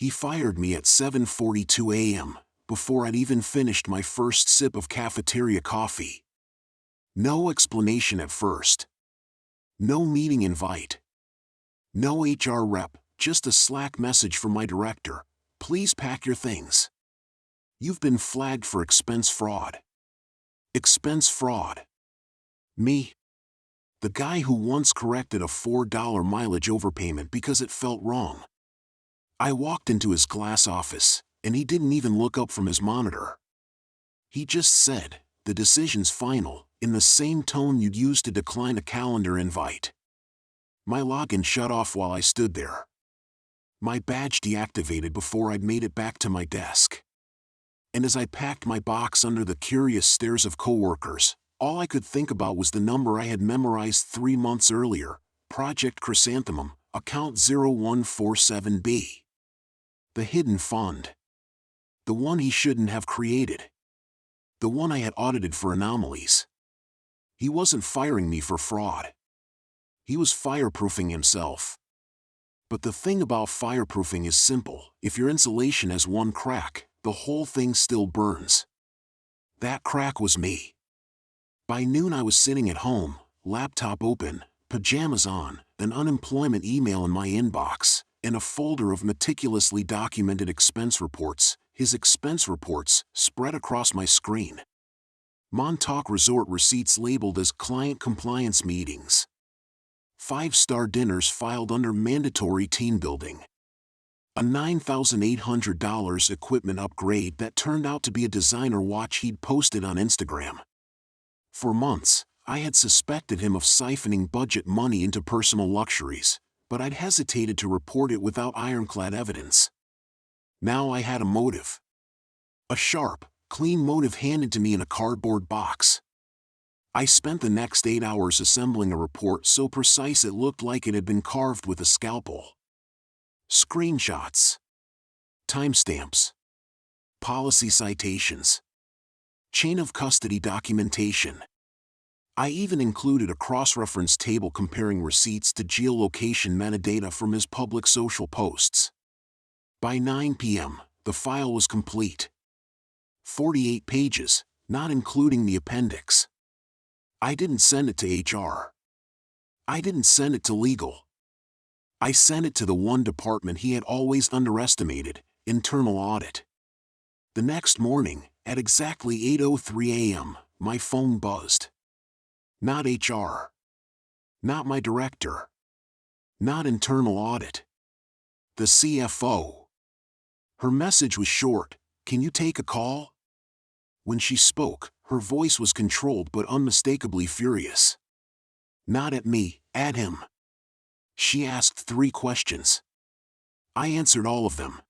He fired me at 7:42 a.m., before I'd even finished my first sip of cafeteria coffee. No explanation at first. No meeting invite. No HR rep, just a Slack message from my director. Please pack your things. You've been flagged for expense fraud. Expense fraud. Me? The guy who once corrected a $4 mileage overpayment because it felt wrong. I walked into his glass office, and he didn't even look up from his monitor. He just said, "The decision's final," in the same tone you'd use to decline a calendar invite. My login shut off while I stood there. My badge deactivated before I'd made it back to my desk. And as I packed my box under the curious stares of coworkers, all I could think about was the number I had memorized 3 months earlier, Project Chrysanthemum, account 0147B. The hidden fund. The one he shouldn't have created. The one I had audited for anomalies. He wasn't firing me for fraud. He was fireproofing himself. But the thing about fireproofing is simple: if your insulation has one crack, the whole thing still burns. That crack was me. By noon I was sitting at home, laptop open, pajamas on, an unemployment email in my inbox, and a folder of meticulously documented expense reports, his expense reports, spread across my screen. Montauk Resort receipts labeled as client compliance meetings. 5-star dinners filed under mandatory team building. A $9,800 equipment upgrade that turned out to be a designer watch he'd posted on Instagram. For months, I had suspected him of siphoning budget money into personal luxuries, but I'd hesitated to report it without ironclad evidence. Now I had a motive. A sharp, clean motive handed to me in a cardboard box. I spent the next 8 hours assembling a report so precise it looked like it had been carved with a scalpel. Screenshots. Timestamps. Policy citations. Chain of custody documentation. I even included a cross-reference table comparing receipts to geolocation metadata from his public social posts. By 9 p.m., the file was complete. 48 pages, not including the appendix. I didn't send it to HR. I didn't send it to legal. I sent it to the one department he had always underestimated, internal audit. The next morning, at exactly 8:03 a.m., my phone buzzed. Not HR. Not my director. Not internal audit. The CFO. Her message was short: "Can you take a call?" When she spoke, her voice was controlled but unmistakably furious. Not at me, at him. She asked 3 questions. I answered all of them.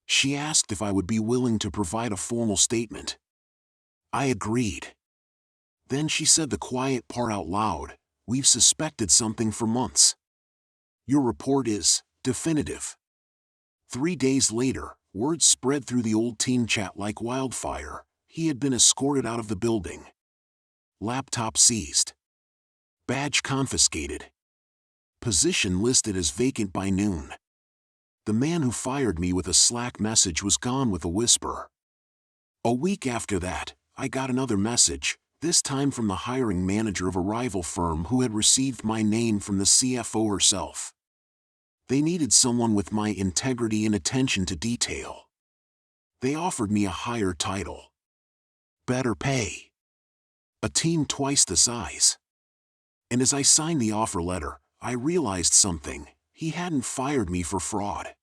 She asked if I would be willing to provide a formal statement. I agreed. Then she said the quiet part out loud: "We've suspected something for months. Your report is definitive." 3 days later, word spread through the old team chat like wildfire: he had been escorted out of the building. Laptop seized. Badge confiscated. Position listed as vacant by noon. The man who fired me with a Slack message was gone with a whisper. A week after that, I got another message, this time from the hiring manager of a rival firm who had received my name from the CFO herself. They needed someone with my integrity and attention to detail. They offered me a higher title. Better pay. A team twice the size. And as I signed the offer letter, I realized something: he hadn't fired me for fraud.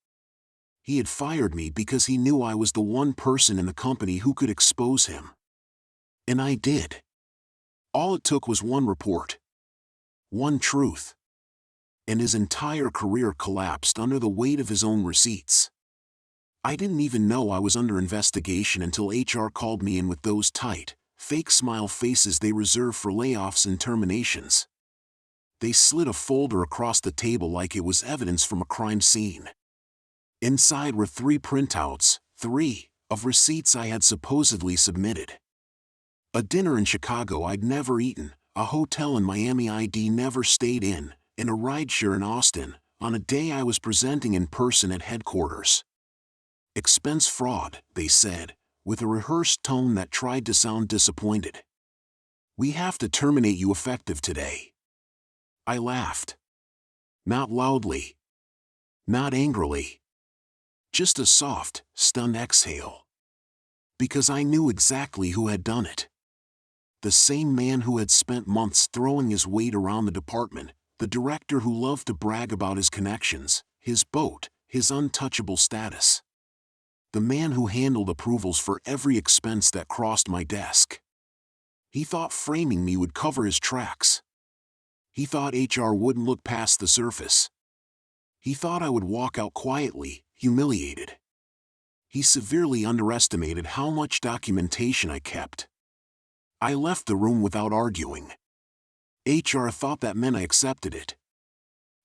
He had fired me because he knew I was the one person in the company who could expose him. And I did. All it took was one report. One truth. And his entire career collapsed under the weight of his own receipts. I didn't even know I was under investigation until HR called me in with those tight, fake smile faces they reserve for layoffs and terminations. They slid a folder across the table like it was evidence from a crime scene. Inside were 3 printouts, 3, of receipts I had supposedly submitted. A dinner in Chicago I'd never eaten, a hotel in Miami I'd never stayed in, and a rideshare in Austin, on a day I was presenting in person at headquarters. Expense fraud, they said, with a rehearsed tone that tried to sound disappointed. We have to terminate you effective today. I laughed. Not loudly. Not angrily. Just a soft, stunned exhale. Because I knew exactly who had done it. The same man who had spent months throwing his weight around the department, the director who loved to brag about his connections, his boat, his untouchable status. The man who handled approvals for every expense that crossed my desk. He thought framing me would cover his tracks. He thought HR wouldn't look past the surface. He thought I would walk out quietly, humiliated. He severely underestimated how much documentation I kept. I left the room without arguing. HR thought that meant I accepted it.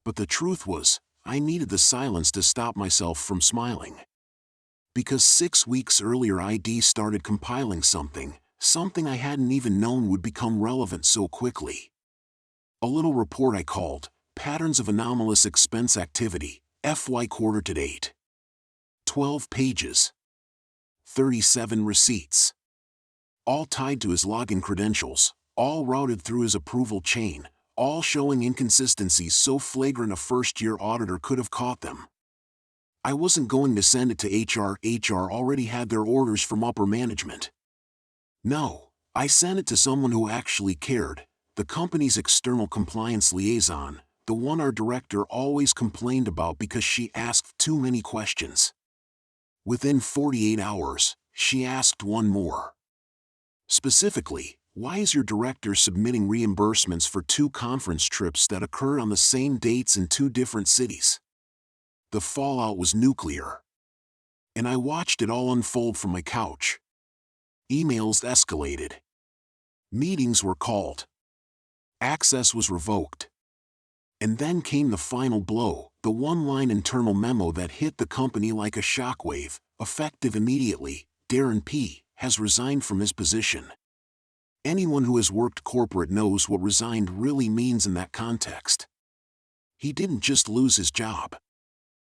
But the truth was, I needed the silence to stop myself from smiling. Because 6 weeks earlier ID started compiling something I hadn't even known would become relevant so quickly. A little report I called, Patterns of Anomalous Expense Activity, FY Quarter to Date. 12 pages. 37 receipts. All tied to his login credentials, all routed through his approval chain, all showing inconsistencies so flagrant a first-year auditor could have caught them. I wasn't going to send it to HR. HR already had their orders from upper management. No, I sent it to someone who actually cared, the company's external compliance liaison, the one our director always complained about because she asked too many questions. Within 48 hours, she asked one more. Specifically, why is your director submitting reimbursements for 2 conference trips that occurred on the same dates in 2 different cities? The fallout was nuclear. And I watched it all unfold from my couch. Emails escalated. Meetings were called. Access was revoked. And then came the final blow, the one-line internal memo that hit the company like a shockwave, effective immediately. Darren P. has resigned from his position. Anyone who has worked corporate knows what resigned really means in that context. He didn't just lose his job.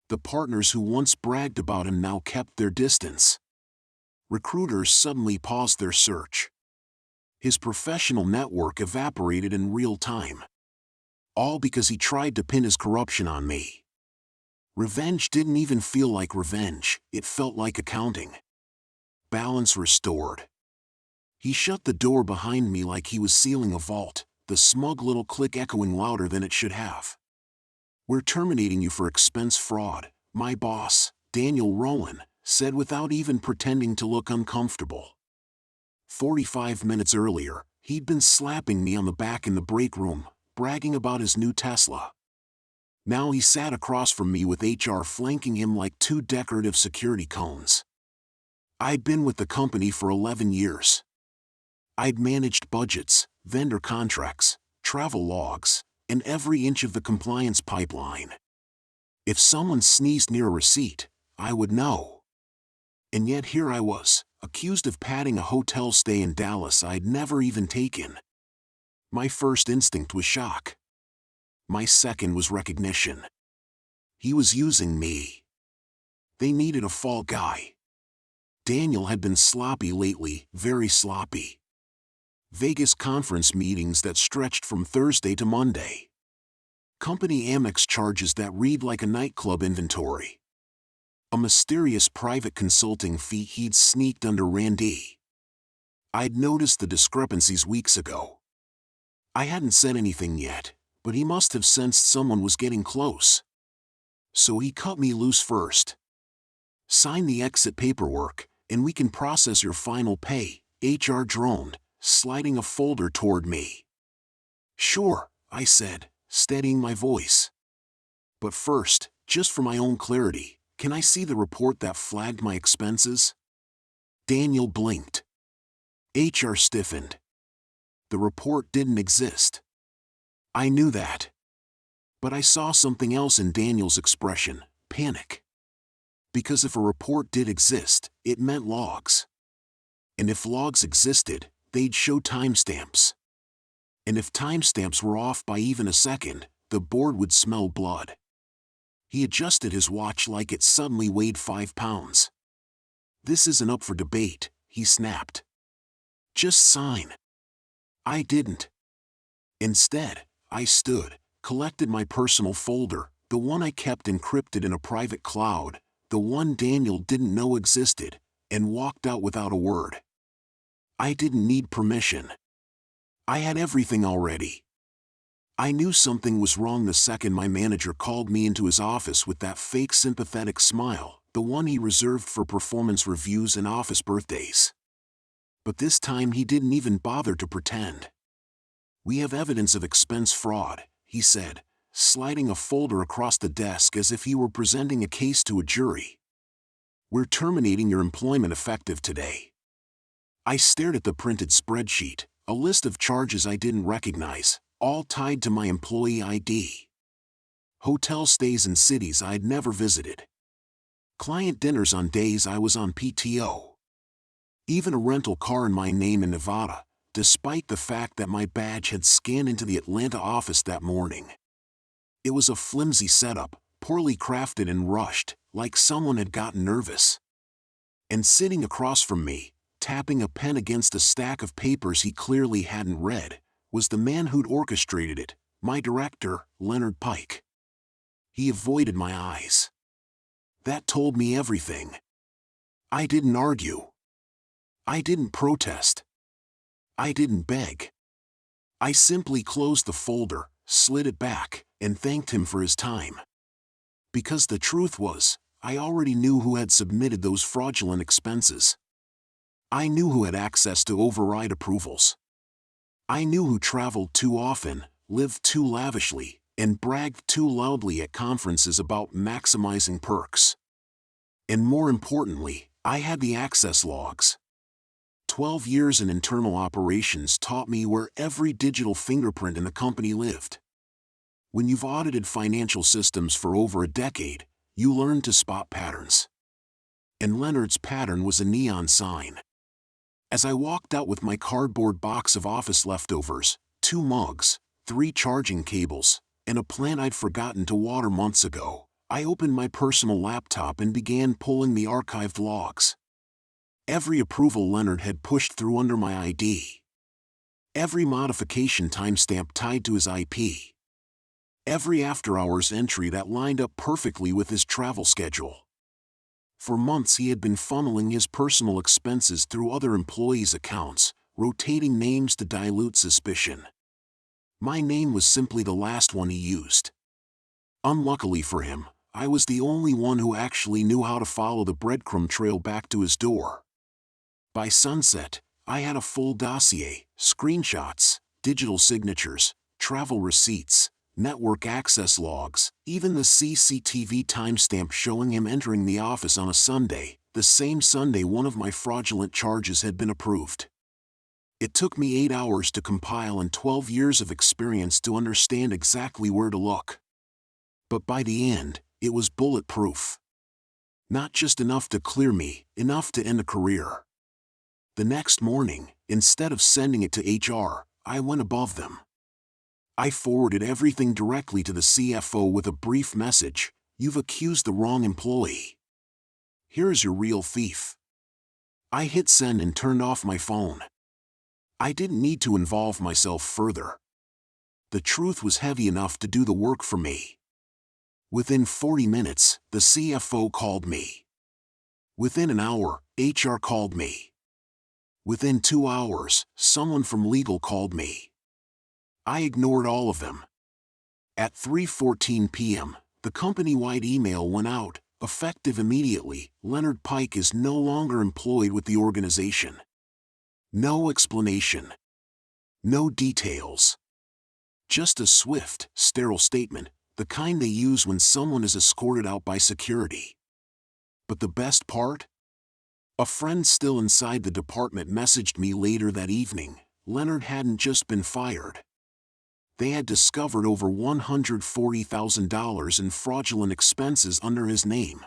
The partners who once bragged about him now kept their distance. Recruiters suddenly paused their search. His professional network evaporated in real time. All because he tried to pin his corruption on me. Revenge didn't even feel like revenge, it felt like accounting. Balance restored. He shut the door behind me like he was sealing a vault, the smug little click echoing louder than it should have. We're terminating you for expense fraud, my boss, Daniel Rowan, said without even pretending to look uncomfortable. 45 minutes earlier, he'd been slapping me on the back in the break room, bragging about his new Tesla. Now he sat across from me with HR flanking him like 2 decorative security cones. I'd been with the company for 11 years. I'd managed budgets, vendor contracts, travel logs, and every inch of the compliance pipeline. If someone sneezed near a receipt, I would know. And yet here I was, accused of padding a hotel stay in Dallas I'd never even taken. My first instinct was shock. My second was recognition. He was using me. They needed a fall guy. Daniel had been sloppy lately, very sloppy. Vegas conference meetings that stretched from Thursday to Monday. Company Amex charges that read like a nightclub inventory. A mysterious private consulting fee he'd sneaked under Randy. I'd noticed the discrepancies weeks ago. I hadn't said anything yet, but he must have sensed someone was getting close. So he cut me loose first. Sign the exit paperwork, and we can process your final pay, HR droned, sliding a folder toward me. Sure, I said, steadying my voice. But first, just for my own clarity, can I see the report that flagged my expenses? Daniel blinked. HR stiffened. The report didn't exist. I knew that. But I saw something else in Daniel's expression, panic. Because if a report did exist, it meant logs. And if logs existed, they'd show timestamps. And if timestamps were off by even a second, the board would smell blood. He adjusted his watch like it suddenly weighed 5 pounds. "This isn't up for debate," he snapped. "Just sign." I didn't. Instead, I stood, collected my personal folder, the one I kept encrypted in a private cloud, the one Daniel didn't know existed, and walked out without a word. I didn't need permission. I had everything already. I knew something was wrong the second my manager called me into his office with that fake sympathetic smile, the one he reserved for performance reviews and office birthdays. But this time he didn't even bother to pretend. "We have evidence of expense fraud," he said, sliding a folder across the desk as if he were presenting a case to a jury. "We're terminating your employment effective today." I stared at the printed spreadsheet, a list of charges I didn't recognize, all tied to my employee ID. Hotel stays in cities I'd never visited. Client dinners on days I was on PTO. Even a rental car in my name in Nevada, despite the fact that my badge had scanned into the Atlanta office that morning. It was a flimsy setup, poorly crafted and rushed, like someone had gotten nervous. And sitting across from me, tapping a pen against a stack of papers he clearly hadn't read, was the man who'd orchestrated it, my director, Leonard Pike. He avoided my eyes. That told me everything. I didn't argue. I didn't protest. I didn't beg. I simply closed the folder, slid it back, and thanked him for his time. Because the truth was, I already knew who had submitted those fraudulent expenses. I knew who had access to override approvals. I knew who traveled too often, lived too lavishly, and bragged too loudly at conferences about maximizing perks. And more importantly, I had the access logs. 12 years in internal operations taught me where every digital fingerprint in the company lived. When you've audited financial systems for over a decade, you learn to spot patterns. And Leonard's pattern was a neon sign. As I walked out with my cardboard box of office leftovers, 2 mugs, 3 charging cables, and a plant I'd forgotten to water months ago, I opened my personal laptop and began pulling the archived logs. Every approval Leonard had pushed through under my ID. Every modification timestamp tied to his IP. Every after-hours entry that lined up perfectly with his travel schedule. For months he had been funneling his personal expenses through other employees' accounts, rotating names to dilute suspicion. My name was simply the last one he used. Unluckily for him, I was the only one who actually knew how to follow the breadcrumb trail back to his door. By sunset, I had a full dossier, screenshots, digital signatures, travel receipts, network access logs, even the CCTV timestamp showing him entering the office on a Sunday, the same Sunday one of my fraudulent charges had been approved. It took me 8 hours to compile and 12 years of experience to understand exactly where to look. But by the end, it was bulletproof. Not just enough to clear me, enough to end a career. The next morning, instead of sending it to HR, I went above them. I forwarded everything directly to the CFO with a brief message: "You've accused the wrong employee. Here's your real thief." I hit send and turned off my phone. I didn't need to involve myself further. The truth was heavy enough to do the work for me. Within 40 minutes, the CFO called me. Within an hour, HR called me. Within 2 hours, someone from legal called me. I ignored all of them. At 3:14 p.m., the company-wide email went out, effective immediately: Leonard Pike is no longer employed with the organization. No explanation. No details. Just a swift, sterile statement, the kind they use when someone is escorted out by security. But the best part? A friend still inside the department messaged me later that evening: Leonard hadn't just been fired. They had discovered over $140,000 in fraudulent expenses under his name.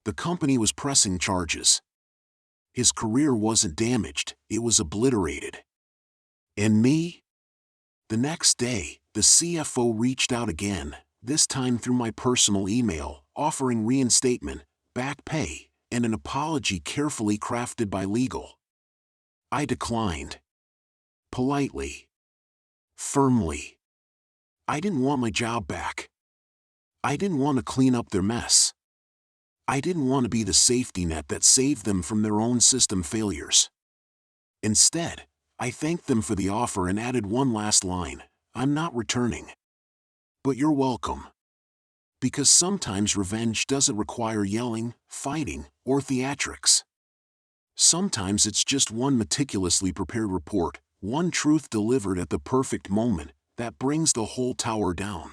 The company was pressing charges. His career wasn't damaged, it was obliterated. And me? The next day, the CFO reached out again, this time through my personal email, offering reinstatement, back pay, and an apology carefully crafted by legal. I declined. Politely. Firmly. I didn't want my job back. I didn't want to clean up their mess. I didn't want to be the safety net that saved them from their own system failures. Instead, I thanked them for the offer and added one last line: I'm not returning. But you're welcome. Because sometimes revenge doesn't require yelling, fighting, or theatrics. Sometimes it's just one meticulously prepared report, one truth delivered at the perfect moment, that brings the whole tower down.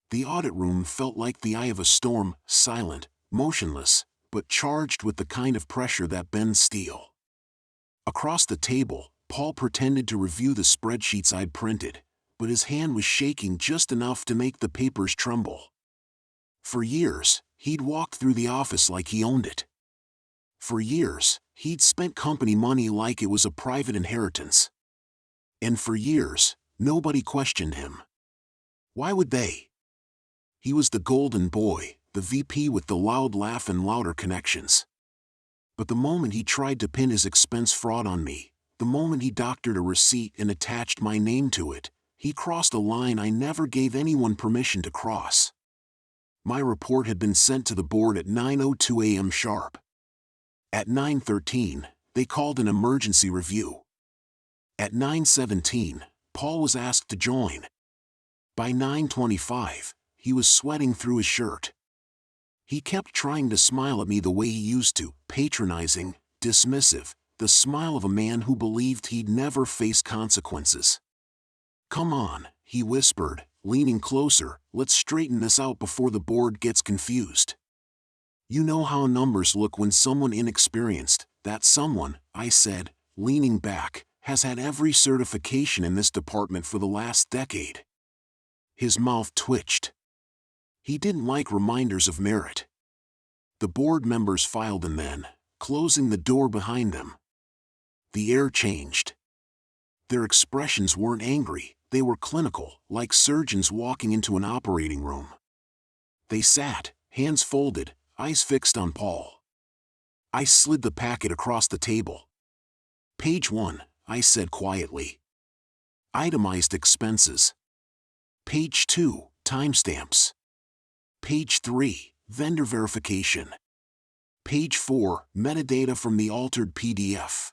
The audit room felt like the eye of a storm, silent, motionless, but charged with the kind of pressure that bends steel. Across the table, Paul pretended to review the spreadsheets I'd printed, but his hand was shaking just enough to make the papers tremble. For years, he'd walked through the office like he owned it. For years, he'd spent company money like it was a private inheritance. And for years, nobody questioned him. Why would they? He was the golden boy, the VP with the loud laugh and louder connections. But the moment he tried to pin his expense fraud on me, the moment he doctored a receipt and attached my name to it, he crossed a line I never gave anyone permission to cross. My report had been sent to the board at 9:02 a.m. sharp. At 9:13, they called an emergency review. At 9:17, Paul was asked to join. By 9:25, he was sweating through his shirt. He kept trying to smile at me the way he used to, patronizing, dismissive, the smile of a man who believed he'd never face consequences. Come on, he whispered, leaning closer, let's straighten this out before the board gets confused. You know how numbers look when someone inexperienced, that someone, I said, leaning back, has had every certification in this department for the last decade. His mouth twitched. He didn't like reminders of merit. The board members filed and then, closing the door behind them. The air changed. Their expressions weren't angry, they were clinical, like surgeons walking into an operating room. They sat, hands folded, eyes fixed on Paul. I slid the packet across the table. Page 1, I said quietly. Itemized expenses. Page 2, timestamps. Page 3, vendor verification. Page 4, metadata from the altered PDF.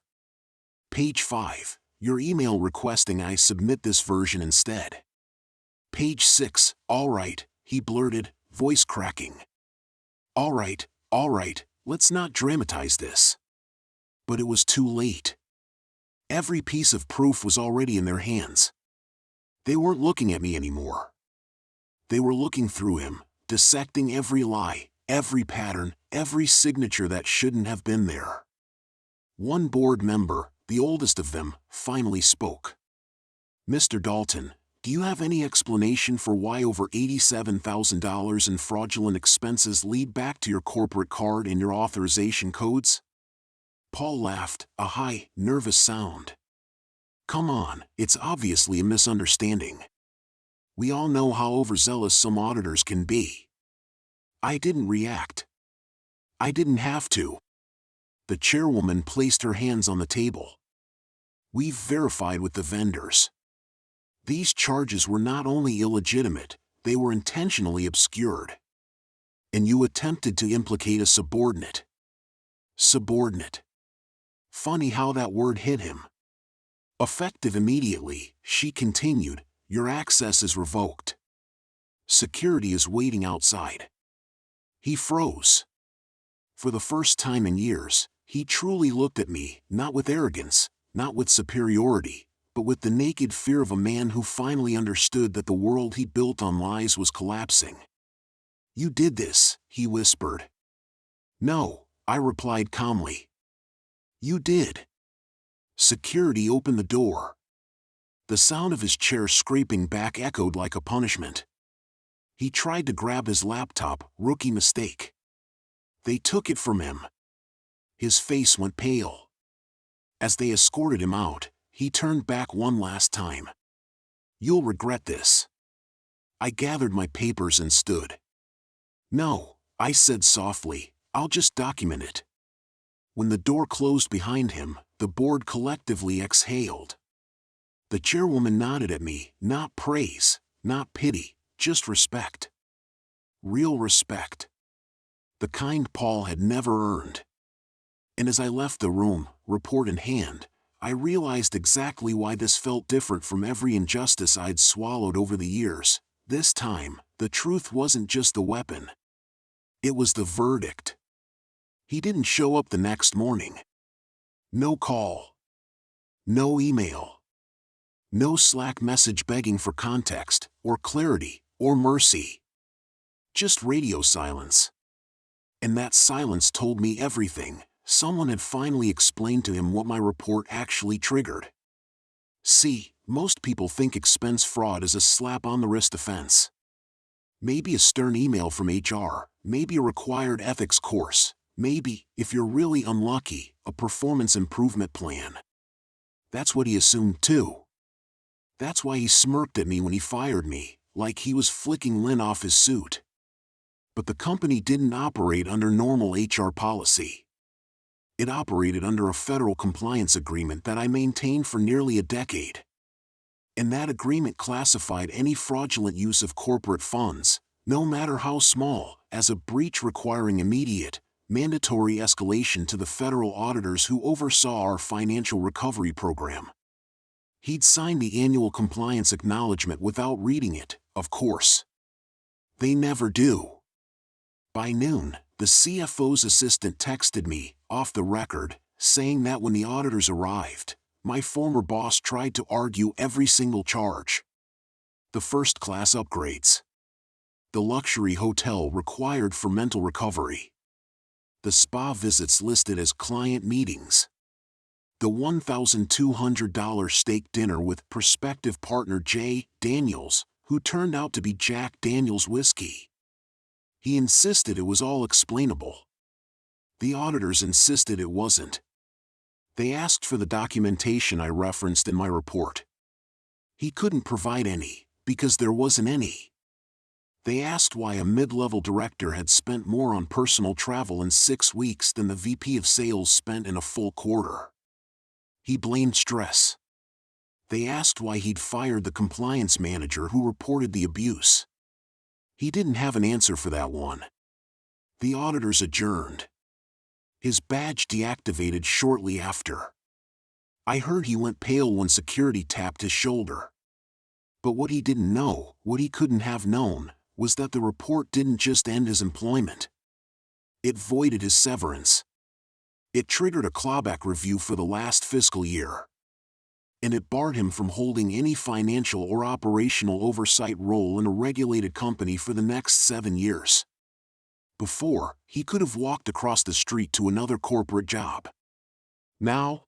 Page 5, your email requesting I submit this version instead. Page 6, all right, he blurted, voice cracking. All right, let's not dramatize this. But it was too late. Every piece of proof was already in their hands. They weren't looking at me anymore. They were looking through him, dissecting every lie, every pattern, every signature that shouldn't have been there. One board member, the oldest of them, finally spoke. Mr. Dalton, do you have any explanation for why over $87,000 in fraudulent expenses lead back to your corporate card and your authorization codes? Paul laughed, a high, nervous sound. Come on, it's obviously a misunderstanding. We all know how overzealous some auditors can be. I didn't react. I didn't have to. The chairwoman placed her hands on the table. We've verified with the vendors. These charges were not only illegitimate, they were intentionally obscured. And you attempted to implicate a subordinate. Subordinate. Funny how that word hit him. Effective immediately, she continued, your access is revoked. Security is waiting outside. He froze. For the first time in years, he truly looked at me, not with arrogance, not with superiority, but with the naked fear of a man who finally understood that the world he built on lies was collapsing. You did this, he whispered. No, I replied calmly. You did. Security opened the door. The sound of his chair scraping back echoed like a punishment. He tried to grab his laptop, rookie mistake. They took it from him. His face went pale. As they escorted him out, he turned back one last time. You'll regret this. I gathered my papers and stood. No, I said softly, "I'll just document it." When the door closed behind him, the board collectively exhaled. The chairwoman nodded at me, not praise, not pity, just respect. Real respect. The kind Paul had never earned. And as I left the room, report in hand, I realized exactly why this felt different from every injustice I'd swallowed over the years. This time, the truth wasn't just the weapon. It was the verdict. He didn't show up the next morning. No call. No email. No Slack message begging for context, or clarity, or mercy. Just radio silence. And that silence told me everything. Someone had finally explained to him what my report actually triggered. See, most people think expense fraud is a slap-on-the-wrist offense. Maybe a stern email from HR, maybe a required ethics course, maybe, if you're really unlucky, a performance improvement plan. That's what he assumed too. That's why he smirked at me when he fired me, like he was flicking lint off his suit. But the company didn't operate under normal HR policy. It operated under a federal compliance agreement that I maintained for nearly a decade. And that agreement classified any fraudulent use of corporate funds, no matter how small, as a breach requiring immediate, mandatory escalation to the federal auditors who oversaw our financial recovery program. He'd signed the annual compliance acknowledgement without reading it, of course. They never do. By noon, the CFO's assistant texted me, off the record, saying that when the auditors arrived, my former boss tried to argue every single charge. The first-class upgrades. The luxury hotel required for mental recovery. The spa visits listed as client meetings. The $1,200 steak dinner with prospective partner J. Daniels, who turned out to be Jack Daniels whiskey. He insisted it was all explainable. The auditors insisted it wasn't. They asked for the documentation I referenced in my report. He couldn't provide any, because there wasn't any. They asked why a mid-level director had spent more on personal travel in 6 weeks than the VP of sales spent in a full quarter. He blamed stress. They asked why he'd fired the compliance manager who reported the abuse. He didn't have an answer for that one. The auditors adjourned. His badge deactivated shortly after. I heard he went pale when security tapped his shoulder. But what he didn't know, what he couldn't have known, was that the report didn't just end his employment. It voided his severance. It triggered a clawback review for the last fiscal year. And it barred him from holding any financial or operational oversight role in a regulated company for the next 7 years. Before, he could have walked across the street to another corporate job. Now,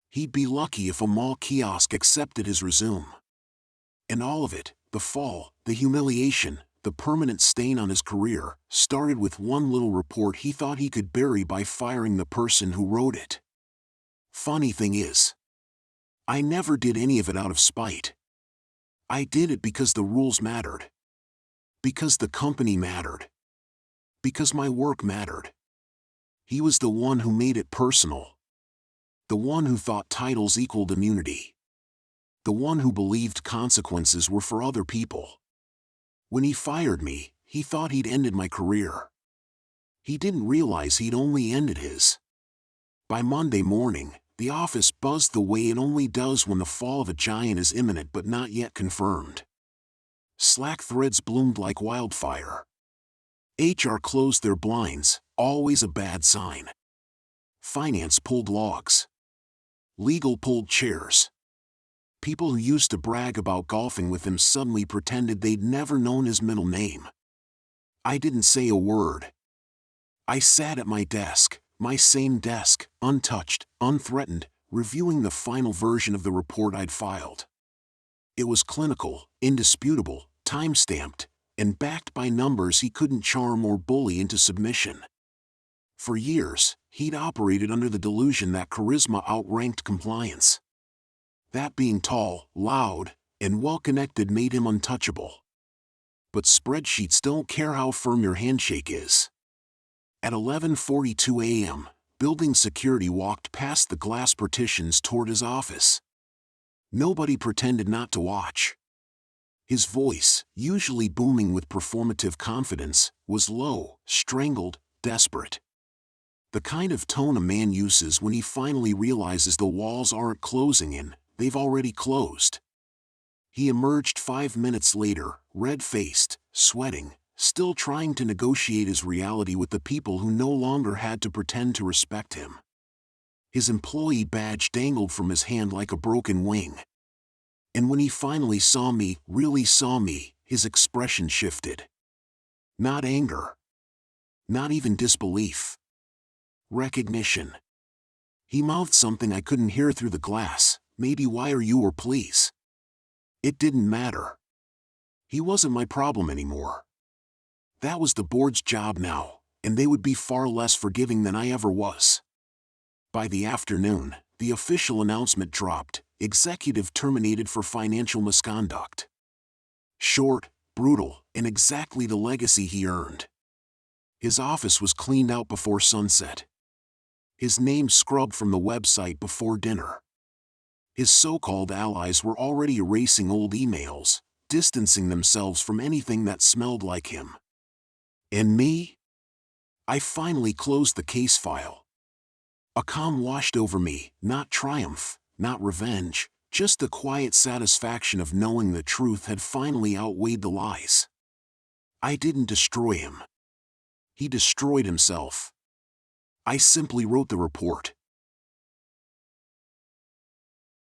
he'd be lucky if a mall kiosk accepted his resume. And all of it, the fall, the humiliation, the permanent stain on his career, started with one little report he thought he could bury by firing the person who wrote it. Funny thing is, I never did any of it out of spite. I did it because the rules mattered. Because the company mattered. Because my work mattered. He was the one who made it personal. The one who thought titles equaled immunity. The one who believed consequences were for other people. When he fired me, he thought he'd ended my career. He didn't realize he'd only ended his. By Monday morning, the office buzzed the way it only does when the fall of a giant is imminent but not yet confirmed. Slack threads bloomed like wildfire. HR closed their blinds, always a bad sign. Finance pulled logs. Legal pulled chairs. People who used to brag about golfing with him suddenly pretended they'd never known his middle name. I didn't say a word. I sat at my desk, my same desk, untouched, unthreatened, reviewing the final version of the report I'd filed. It was clinical, indisputable, time-stamped, and backed by numbers he couldn't charm or bully into submission. For years, he'd operated under the delusion that charisma outranked compliance. That being tall, loud, and well-connected made him untouchable. but spreadsheets don't care how firm your handshake is. At 11:42 a.m., building security walked past the glass partitions toward his office. Nobody pretended not to watch. His voice, usually booming with performative confidence, was low, strangled, desperate. The kind of tone a man uses when he finally realizes the walls aren't closing in, they've already closed. He emerged 5 minutes later, red-faced, sweating, still trying to negotiate his reality with the people who no longer had to pretend to respect him. His employee badge dangled from his hand like a broken wing. And when he finally saw me, really saw me, his expression shifted. Not anger. Not even disbelief. Recognition. He mouthed something I couldn't hear through the glass, maybe why are you or please. It didn't matter. He wasn't my problem anymore. That was the board's job now, and they would be far less forgiving than I ever was. By the afternoon, the official announcement dropped, executive terminated for financial misconduct. Short, brutal, and exactly the legacy he earned. His office was cleaned out before sunset. His name scrubbed from the website before dinner. His so-called allies were already erasing old emails, distancing themselves from anything that smelled like him. And me? I finally closed the case file. A calm washed over me, not triumph, not revenge, just the quiet satisfaction of knowing the truth had finally outweighed the lies. I didn't destroy him. He destroyed himself. I simply wrote the report.